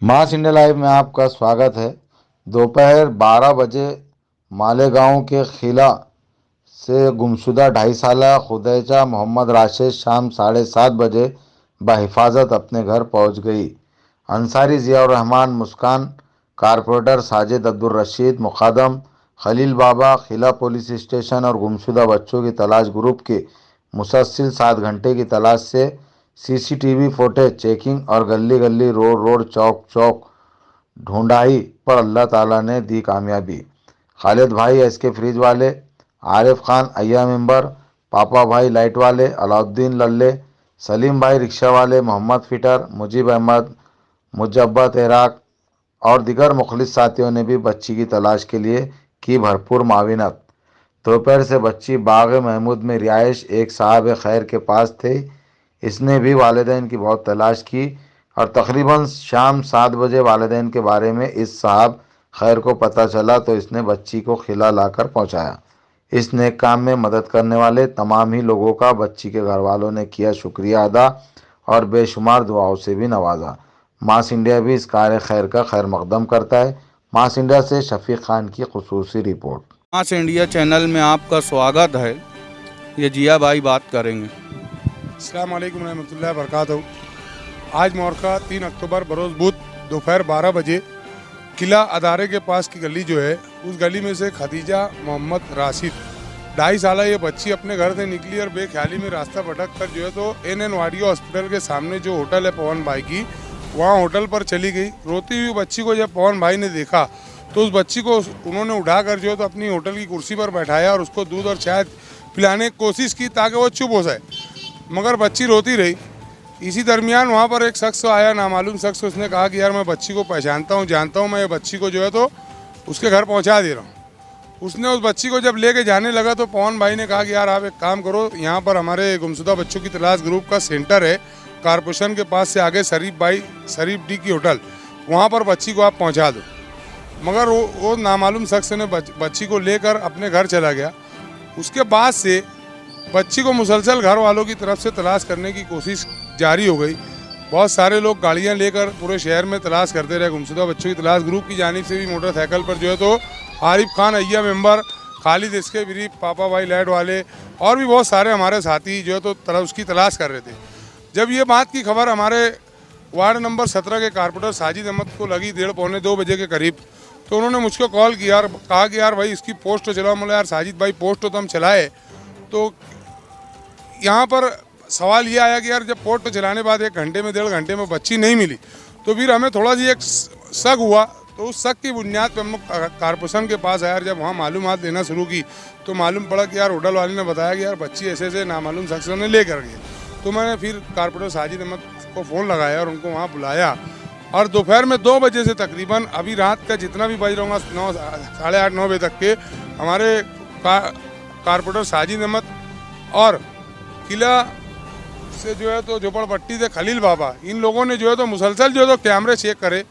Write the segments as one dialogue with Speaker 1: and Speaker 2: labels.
Speaker 1: मास India live में आपका स्वागत है। दोपहर 12 बजे मालेगांव के खिला से गुमशुदा 2.5 साला खुदैचा मोहम्मद राशिद शाम 7:30 बजे बहिफाजत अपने घर पहुंच गई। अंसारी जियाउर रहमान मुस्कान, कारपोरेटर साजिद अब्दुल रशीद मुकादम, खलील बाबा, खिला पुलिस स्टेशन और गुमशुदा बच्चों की तलाश ग्रुप के मुसलसल 7 घंटे की तलाश से सीसीटीवी फुटेज चेकिंग और गली गली रोड रोड चौक चौक ढूंढाई पर अल्लाह ताला ने दी कामयाबी। खालिद भाई एसके फ्रिज वाले, आरिफ खान अय्या मेंबर, पापा भाई लाइट वाले, अलाउद्दीन लल्ले, सलीम भाई रिक्शा वाले, मोहम्मद फिटर, मुजीब अहमद, मुजब्बत इराक और दिगर मुखलिस साथियों ने भी बच्ची की तलाश के लिए की भरपूर माविनत। दोपहर से बच्ची बाग महमूद में रिहायश एक साहब खैर के पास थे। इसने भी वालिदैन की बहुत तलाश की और तकरीबन शाम 7 बजे वालिदैन के बारे में इस साहब खैर को पता चला तो इसने बच्ची को खिला लाकर पहुंचाया। इस नेक काम में मदद करने वाले तमाम ही लोगों का बच्ची के घर वालों ने किया शुक्रिया अदा और बेशुमार दुआओं से भी नवाजा। मास इंडिया भी इस कार्य खैर का खैर मकदम करता है। मास इंडिया से शफीक खान की खुसूसी रिपोर्ट।
Speaker 2: मास इंडिया चैनल में आपका स्वागत है। ये जिया भाई बात करेंगे।
Speaker 3: अस्सलाम वालेकुम रहमतुल्लाहि व बरकातहू। आज मौरका 3 अक्टूबर बरोज़ बुध दोपहर 12 बजे किला अदारे के पास की गली जो है, उस गली में से खदीजा मोहम्मद राशिद 2.5 साल ये बच्ची अपने घर से निकली और बेख्याली में रास्ता भटक कर जो है तो एन वाडिया हॉस्पिटल के सामने जो होटल है पवन भाई की, वहाँ होटल पर चली गई। रोती हुई बच्ची को जब पवन भाई ने देखा तो उस बच्ची को उन्होंने उठाकर जो है तो अपनी होटल की कुर्सी पर बैठाया और उसको दूध और चाय पिलाने की कोशिश की ताकि वो चुप हो जाए, मगर बच्ची रोती रही। इसी दरमियान वहाँ पर एक शख्स आया, नामालूम शख्स। उसने कहा कि यार मैं बच्ची को पहचानता हूँ, जानता हूँ, मैं ये बच्ची को जो है तो उसके घर पहुँचा दे रहा हूँ। उसने उस बच्ची को जब लेके जाने लगा तो पवन भाई ने कहा कि यार आप एक काम करो, यहाँ पर हमारे गुमशुदा बच्चों की तलाश ग्रुप का सेंटर है, कारपोरेशन के पास से आगे शरीफ डी की होटल, वहाँ पर बच्ची को आप पहुँचा दो। मगर वो नामालूम शख्स ने बच्ची को लेकर अपने घर चला गया। उसके बाद से बच्ची को मुसलसल घर वालों की तरफ से तलाश करने की कोशिश जारी हो गई। बहुत सारे लोग गाड़ियां लेकर पूरे शहर में तलाश करते रहे। गुमशुदा बच्चों की तलाश ग्रुप की जानिब से भी मोटरसाइकिल पर जो है तो आरिफ खान अय्या मेंबर, खालिद इसके ब्रीफ, पापा भाई लाइट वाले और भी बहुत सारे हमारे साथी जो है तो उसकी तलाश कर रहे थे। जब ये बात की खबर हमारे वार्ड नंबर 17 के कारपोरेटर साजिद अहमद को लगी 1:30-2 बजे के करीब, तो उन्होंने मुझको कॉल किया और कहा कि यार भाई इसकी पोस्ट तो चलाओ। बोला यार साजिद भाई पोस्ट तो हम चलाए, तो यहाँ पर सवाल ये आया कि यार जब पोस्ट चलाने बाद 1 घंटे में 1.5 घंटे में बच्ची नहीं मिली तो फिर हमें थोड़ा सी एक शक हुआ। तो उस शक की बुनियाद पर हम लोग कारपोरेशन के पास आया। जब वहाँ मालूमात लेना शुरू की तो मालूम पड़ा कि यार होटल वाले ने बताया कि यार बच्ची ऐसे ऐसे नामालूम शख्सों ने लेकर गए। तो मैंने फिर कारपोरेटर साजिद अहमद को फ़ोन लगाया और उनको वहाँ बुलाया और दोपहर में 2 बजे से तकरीबन अभी रात का जितना भी बज रहा होगा 8:30-9 बजे तक के हमारे कारपोरेटर साजिद अहमद और किला से जो है तो झोपड़पट्टी से खलील बाबा, इन लोगों ने जो है तो मुसलसल जो है तो कैमरे चेक करे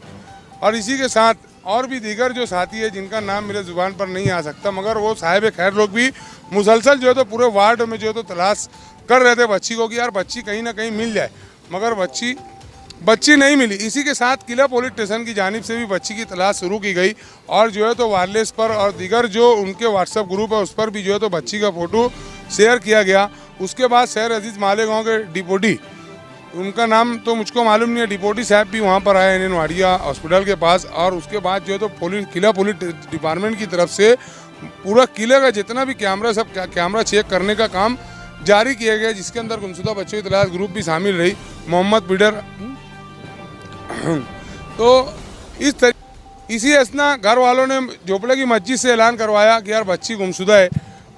Speaker 3: और इसी के साथ और भी दीगर जो साथी है जिनका नाम मेरे ज़ुबान पर नहीं आ सकता, मगर वो साहिब खैर लोग भी मुसलसल जो है तो पूरे वार्ड में जो है तो तलाश कर रहे थे बच्ची को कि यार बच्ची कहीं ना कहीं मिल जाए, मगर बच्ची नहीं मिली। इसी के साथ किला पुलिस स्टेशन की जानिब से भी बच्ची की तलाश शुरू की गई और जो है तो वायरलेस पर और दीगर जो उनके व्हाट्सएप ग्रुप है उस पर भी जो है तो बच्ची का फ़ोटो शेयर किया गया। उसके बाद शहर अजीज़ मालेगांव के डिपोटी, उनका नाम तो मुझको मालूम नहीं है, डिपोटी साहब भी वहाँ पर आए एन वाडिया हॉस्पिटल के पास और उसके बाद जो है तो किला पुलिस डिपार्टमेंट की तरफ से पूरा किले का जितना भी कैमरा सब कैमरा चेक करने का काम जारी किया गया, जिसके अंदर गुमशुदा बच्चों की तलाश ग्रुप भी शामिल रही, मोहम्मद फिटर। तो इसी असना घर वालों ने झोपड़े की मस्जिद से ऐलान करवाया कि यार बच्ची गुमशुदा है।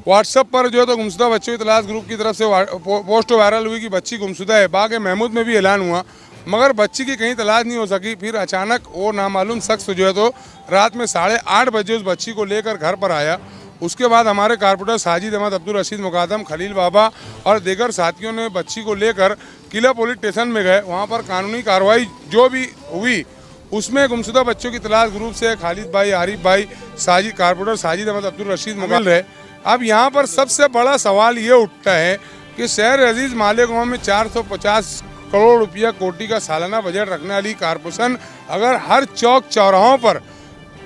Speaker 3: व्हाट्सएप पर जो है तो गुमशुदा बच्चों की तलाश ग्रुप की तरफ से पोस्ट वायरल हुई कि बच्ची गुमशुदा है। बाग महमूद में भी ऐलान हुआ, मगर बच्ची की कहीं तलाश नहीं हो सकी। फिर अचानक वो नामालूम शख्स जो है तो रात में 8:30 बजे उस बच्ची को लेकर घर पर आया। उसके बाद हमारे कारपोरेटर साजिद अहमद, अब्दुल रशीद मुकादम, खलील बाबा और दीगर साथियों ने बच्ची को लेकर किला पुलिस स्टेशन में गए। वहाँ पर कानूनी कार्रवाई जो भी हुई उसमें गुमशुदा बच्चों की तलाश ग्रुप से खालिद भाई, आरिफ भाई, कारपोरेटर साजिद अहमद, अब्दुल रशीद मुकादम रहे। अब यहाँ पर सबसे बड़ा सवाल ये उठता है कि शहर अजीज़ मालेगांव में 450 करोड़ रुपया कोटि का सालाना बजट रखने वाली कारपोरेशन अगर हर चौक चौराहों पर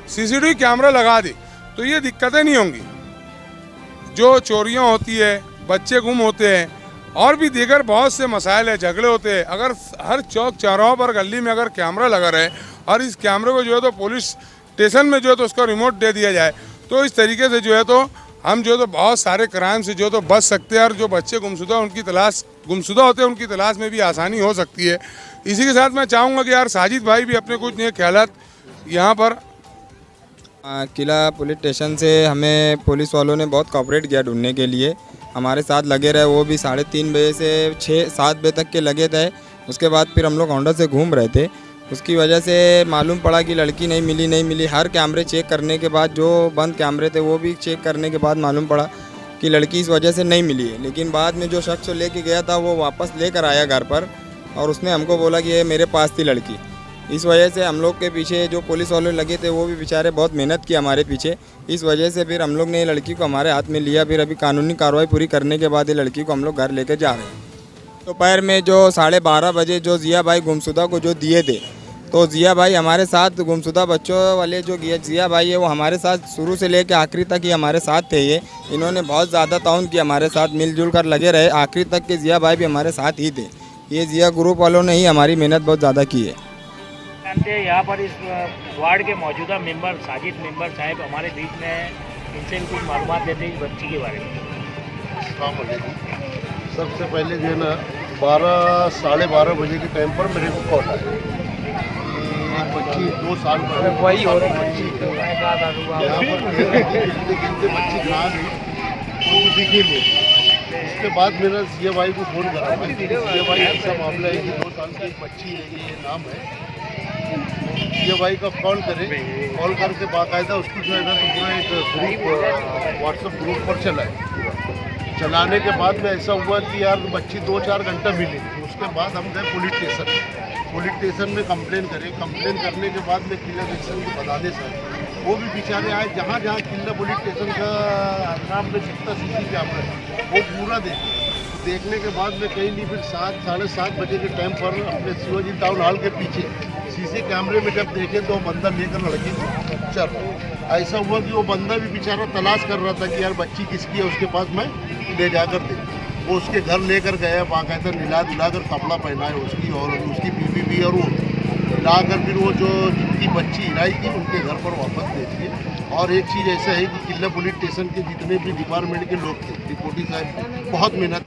Speaker 3: सीसीटीवी कैमरा लगा दे तो ये दिक्कतें नहीं होंगी। जो चोरियां होती है, बच्चे गुम होते हैं और भी दीगर बहुत से मसाइल है, झगड़े होते हैं, अगर हर चौक चौराहों पर गली में अगर कैमरा लगा रहे और इस कैमरे को जो है तो पुलिस स्टेशन में जो है तो उसका रिमोट दे दिया जाए तो इस तरीके से जो है तो हम जो है तो बहुत सारे क्राइम से जो है तो बच सकते हैं और जो बच्चे गुमशुदा होते हैं उनकी तलाश में भी आसानी हो सकती है। इसी के साथ मैं चाहूँगा कि यार साजिद भाई भी अपने कुछ नए ख्यालात यहाँ पर।
Speaker 4: किला पुलिस स्टेशन से हमें पुलिस वालों ने बहुत कोऑपरेट किया ढूंढने के लिए, हमारे साथ लगे रहे। वो भी 3:30 बजे से 6-7 बजे तक के लगे थे। उसके बाद फिर हम लोग होंडा से घूम रहे थे, उसकी वजह से मालूम पड़ा कि लड़की नहीं मिली। हर कैमरे चेक करने के बाद, जो बंद कैमरे थे वो भी चेक करने के बाद मालूम पड़ा कि लड़की इस वजह से नहीं मिली है। लेकिन बाद में जो शख्स लेके गया था वो वापस लेकर आया घर पर और उसने हमको बोला कि ये मेरे पास थी लड़की। इस वजह से हम लोग के पीछे जो पुलिस वाले लगे थे वो भी बेचारे बहुत मेहनत की हमारे पीछे। इस वजह से फिर हम लोग ने ये लड़की को हमारे हाथ में लिया। फिर अभी कानूनी कार्रवाई पूरी करने के बाद ये लड़की को हम लोग घर लेकर जा रहे हैं। दोपहर में जो 12:30 बजे जो जिया भाई गुमशुदा को जो दिए थे, तो जिया भाई हमारे साथ, गुमशुदा बच्चों वाले जो जिया भाई है वो हमारे साथ शुरू से लेकर आखिरी तक ही हमारे साथ थे। इन्होंने बहुत ज़्यादा ताउन किया, हमारे साथ मिलजुल कर लगे रहे। आखिरी तक के जिया भाई भी हमारे साथ ही थे। ये जिया ग्रुप वालों ने ही हमारी मेहनत बहुत ज़्यादा की है।
Speaker 5: यहाँ पर इस वार्ड के मौजूदा मेंबर साजिद मेंबर साहब हमारे बीच में, इनसे भी कुछ मालूमात लेते हैं इस बच्ची के बारे में।
Speaker 6: अस्सलाम वालेकुम। सबसे पहले जो है ना 12-12:30 बजे के टाइम पर मेरे को कॉल आया कि एक बच्ची 2 साल पहले वही हो रही बच्ची यहाँ पर गिनते बच्ची कहाँ गई उनको दिखी नहीं। उसके बाद मेरा जिया भाई को फ़ोन करा, जिया भाई ऐसा मामला है कि 2 साल की एक बच्ची है, ये नाम है। जिया भाई का कॉल करके बाकायदा उसको जो है ना तो पूरा एक ग्रुप व्हाट्सएप ग्रुप पर चलाने के बाद में ऐसा हुआ कि यार बच्ची 2-4 घंटा मिली। उसके बाद हम गए पुलिस स्टेशन में कंप्लेन करने के बाद में किला स्टेशन को बताने सर वो भी बेचारे आए। जहाँ किला पुलिस स्टेशन का नाम में जितना सीसी कैमरा है वो पूरा देखने के बाद में कहीं नहीं, फिर 7-7:30 बजे के टाइम पर अपने शिवाजी टाउन हॉल के पीछे सीसी कैमरे में जब देखे तो बंदा लेकर लड़की चल ऐसा हुआ कि वो बंदा भी बेचारा तलाश कर रहा था कि यार बच्ची किसकी है, उसके पास मैं ले जाकर दे। वो उसके घर लेकर गया, बाकायदा नहला धुलाकर कपड़ा पहनाए उसकी और उसकी बीवी भी, और वो लाकर फिर वो जो जिनकी बच्ची हिलाई थी उनके घर पर वापस दे दिए। और एक चीज़ ऐसा है कि किला पुलिस स्टेशन के जितने भी डिपार्टमेंट के लोग थे, डिप्टी साहब बहुत मेहनत